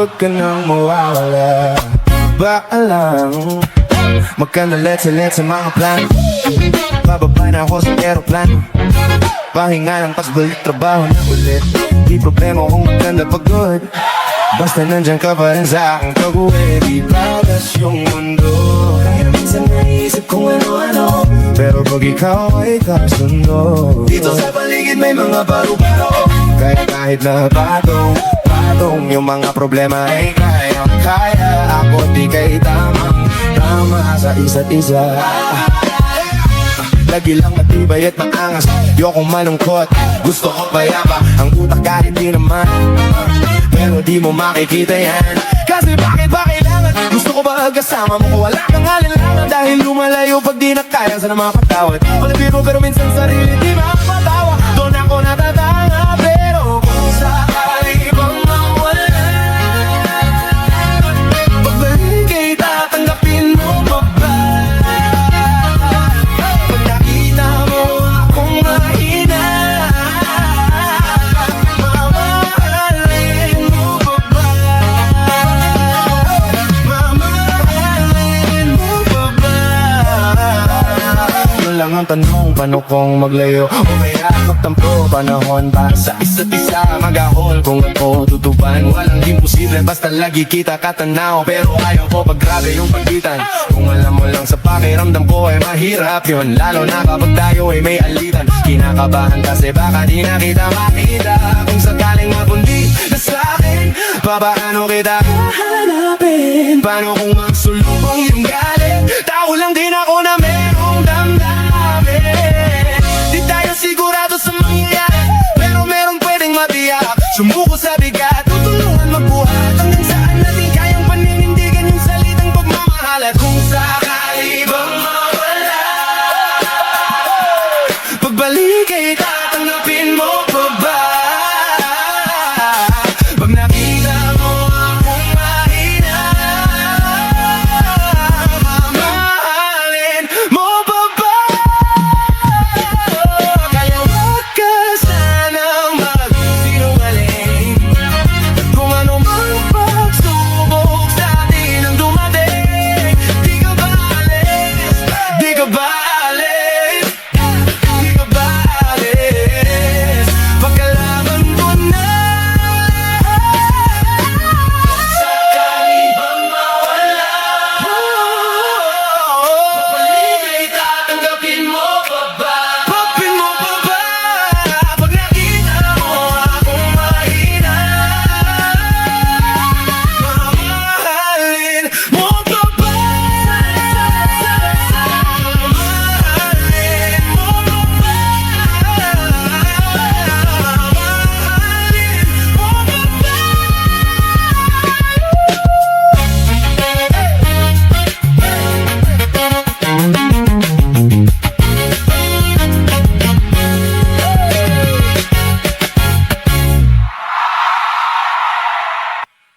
huwag ka nang mawawala. Paalam, magkanalit-salit sa mga plano. Bababa na ako sa aeroplano, pahinga ng pagbalik trabaho na ulit. Di problema kung maganda pagod, basta nandyan ka pa rin sa aking taguwi. Di bagas yung mundo, kaya minsan naisip kung ano-ano, pero pag ikaw ay kasundo, dito sa paligid may mga baro-baro. Kaya kahit na patong yung mga problema ay kaya. Ako di kay tama sa isa't isa. Lagi lang matibay at maangas, ayokong malungkot, gusto ko payapa. Ang utak kahit di naman, pero di mo makikita yan. Kasi bakit ba kailangan? Gusto ko ba kasama mo kung wala kang alinlangan? Dahil lumalayo pag di na kaya, sana mapatawad. Wala biro pero minsan sarili di makapatawa. Doon ako natatanga, pero kung sakali bang mawala, pagbalik ay tatanggapin mo pa ba? Pag nakita mo akong mahina, mamahalin mo pa ba? Mamahalin mo pa ba? Yun lang ang tanong, paano kung maglayo o kaya magtampo? Panahon ba sa isa't isa mag-ahol? Kung ako tutupan, walang imposible, basta lagi kita katanaw. Pero ayaw ko pag grabe yung pagitan. Kung alam mo lang sa pakiramdam ko ay mahirap yun, lalo na kapag tayo ay may alitan. Kinakabahan kasi baka di na kita makita. Kung sakaling mabundi na sa'kin, papaano kita hahanapin? Paano kung magsulubong yung galit? Tao lang din ako na merong damdamin. Di tayo sigurado sa mangyayari, pero merong pwedeng matiyak. Sumuko sa bigat, tutulungan magbuhat, hanggang saan natin kayang paninindigan yung salitang pagmamahal. At kung sakali bang mawala, pagbalik ay tatanggapin mo pa ba? Pag nakita mo akong mahina, mamahalin mo pa ba? Kaya wag ka sanang magsinungaling. Kung ano mang pagsubok sa atin ang dumating, di ka ba alis? Di ka ba